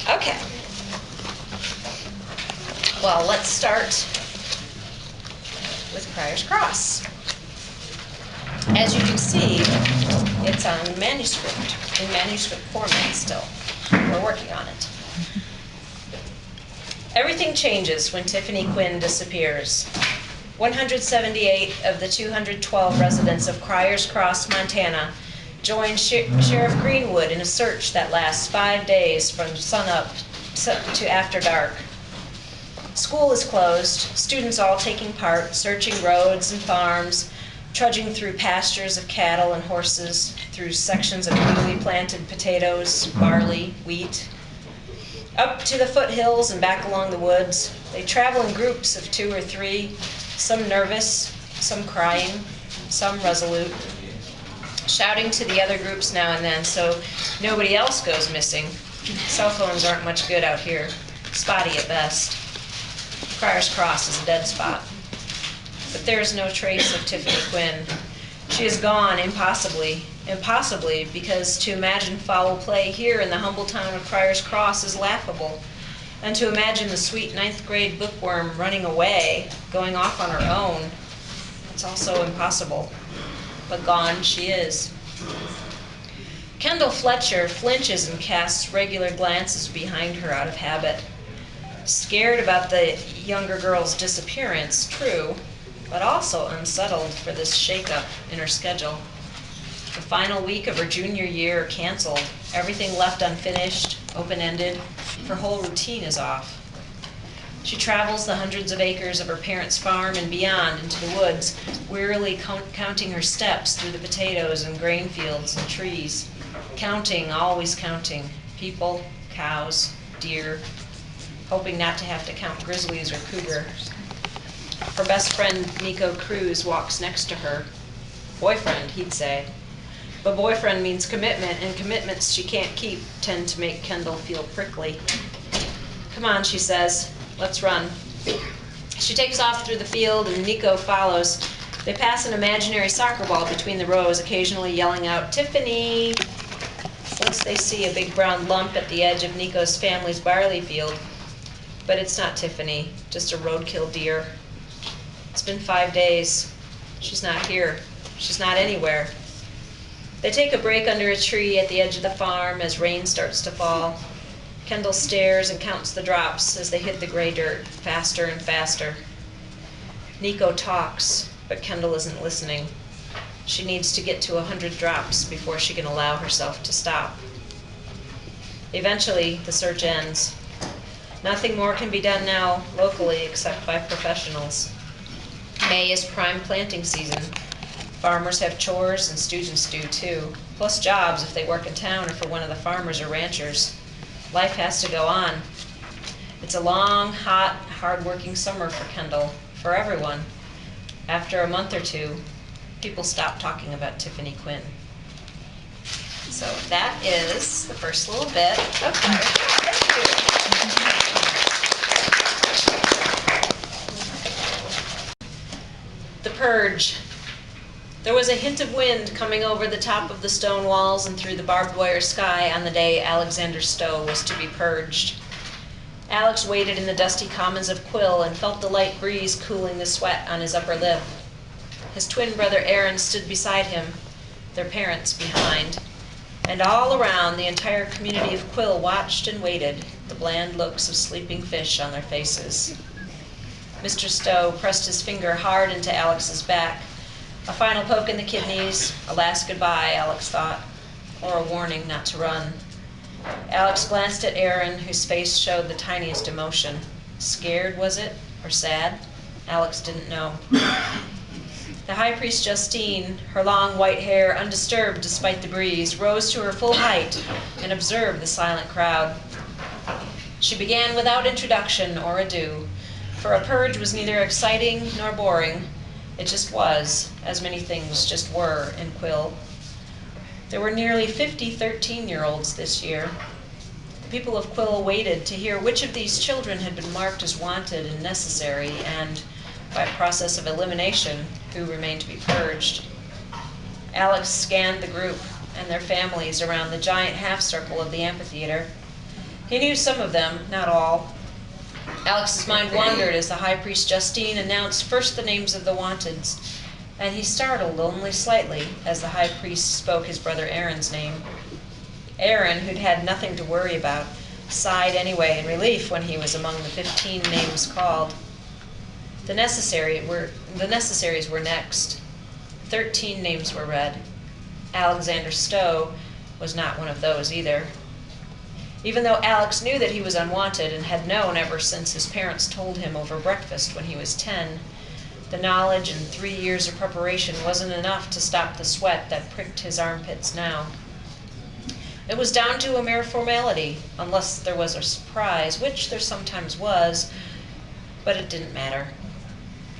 Okay. Well, let's start with Crier's Cross. As you can see, it's on manuscript, in manuscript format still. We're working on it. Everything changes when Tiffany Quinn disappears. 178 of the 212 residents of Crier's Cross, Montana, joined Sheriff Greenwood in a search that lasts 5 days from sunup to after dark. School is closed, students all taking part, searching roads and farms, trudging through pastures of cattle and horses, through sections of newly planted potatoes, barley, wheat. Up to the foothills and back along the woods, they travel in groups of 2 or 3, some nervous, some crying, some resolute, shouting to the other groups now and then so nobody else goes missing. Cell phones aren't much good out here, spotty at best. Crier's Cross is a dead spot. But there is no trace of Tiffany Quinn. She is gone, impossibly, because to imagine foul play here in the humble town of Crier's Cross is laughable. And to imagine the sweet 9th grade bookworm running away, going off on her own, it's also impossible. But gone she is. Kendall Fletcher flinches and casts regular glances behind her out of habit. Scared about the younger girl's disappearance, true, but also unsettled for this shakeup in her schedule. The final week of her junior year canceled, everything left unfinished, open-ended, her whole routine is off. She travels the hundreds of acres of her parents' farm and beyond into the woods, wearily counting her steps through the potatoes and grain fields and trees. Counting, always counting, people, cows, deer, hoping not to have to count grizzlies or cougar. Her best friend, Nico Cruz, walks next to her. Boyfriend, he'd say. But boyfriend means commitment, and commitments she can't keep tend to make Kendall feel prickly. Come on, she says, let's run. She takes off through the field, and Nico follows. They pass an imaginary soccer ball between the rows, occasionally yelling out, "Tiffany!" Once they see a big brown lump at the edge of Nico's family's barley field. But it's not Tiffany, just a roadkill deer. It's been 5 days. She's not here. She's not anywhere. They take a break under a tree at the edge of the farm as rain starts to fall. Kendall stares and counts the drops as they hit the gray dirt, faster and faster. Nico talks, but Kendall isn't listening. She needs to get to 100 drops before she can allow herself to stop. Eventually, the search ends. Nothing more can be done now locally except by professionals. May is prime planting season. Farmers have chores and students do too, plus jobs if they work in town or for one of the farmers or ranchers. Life has to go on. It's a long, hot, hard-working summer for Kendall, for everyone. After a month or two, people stop talking about Tiffany Quinn. So that is the first little bit of Thank you. The Purge. There was a hint of wind coming over the top of the stone walls and through the barbed wire sky on the day Alexander Stowe was to be purged. Alex waited in the dusty commons of Quill and felt the light breeze cooling the sweat on his upper lip. His twin brother Aaron stood beside him, their parents behind, and all around the entire community of Quill watched and waited, the bland looks of sleeping fish on their faces. Mr. Stowe pressed his finger hard into Alex's back. A final poke in the kidneys, a last goodbye, Alex thought, or a warning not to run. Alex glanced at Aaron, whose face showed the tiniest emotion. Scared, was it, or sad? Alex didn't know. The high priest Justine, her long white hair undisturbed despite the breeze, rose to her full height and observed the silent crowd. She began without introduction or adieu, for a purge was neither exciting nor boring. It just was, as many things just were in Quill. There were nearly 50 13-year-olds this year. The people of Quill waited to hear which of these children had been marked as wanted and necessary, and, by process of elimination, who remained to be purged. Alex scanned the group. and their families around the giant half-circle of the amphitheater. He knew some of them, not all. Alex's mind wandered as the high priest Justine announced first the names of the Wanteds, and he startled only slightly as the high priest spoke his brother Aaron's name. Aaron, who'd had nothing to worry about, sighed anyway in relief when he was among the 15 names called. The necessaries were next. 13 names were read. Alexander Stowe was not one of those either. Even though Alex knew that he was unwanted and had known ever since his parents told him over breakfast when he was 10, the knowledge and 3 years of preparation wasn't enough to stop the sweat that pricked his armpits now. It was down to a mere formality, unless there was a surprise, which there sometimes was, but it didn't matter.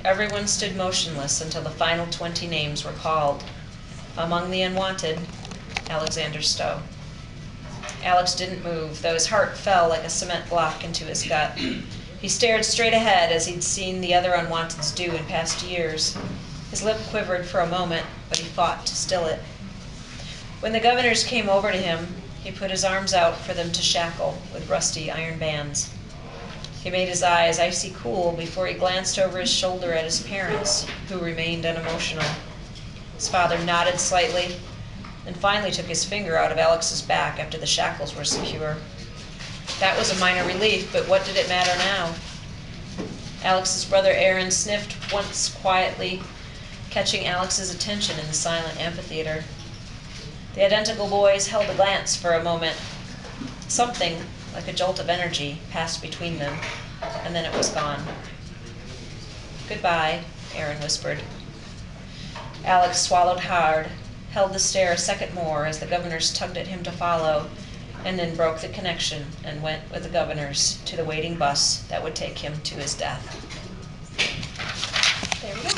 Everyone stood motionless until the final 20 names were called. Among the unwanted, Alexander Stowe. Alex didn't move, though his heart fell like a cement block into his gut. He stared straight ahead as he'd seen the other unwanteds do in past years. His lip quivered for a moment, but he fought to still it. When the governors came over to him, he put his arms out for them to shackle with rusty iron bands. He made his eyes icy cool before he glanced over his shoulder at his parents, who remained unemotional. His father nodded slightly, and finally took his finger out of Alex's back after the shackles were secure. That was a minor relief, but what did it matter now? Alex's brother Aaron sniffed once quietly, catching Alex's attention in the silent amphitheater. The identical boys held a glance for a moment. Something, like a jolt of energy, passed between them, and then it was gone. "Goodbye," Aaron whispered. Alex swallowed hard, held the stare a second more as the governors tugged at him to follow, and then broke the connection and went with the governors to the waiting bus that would take him to his death. There we go.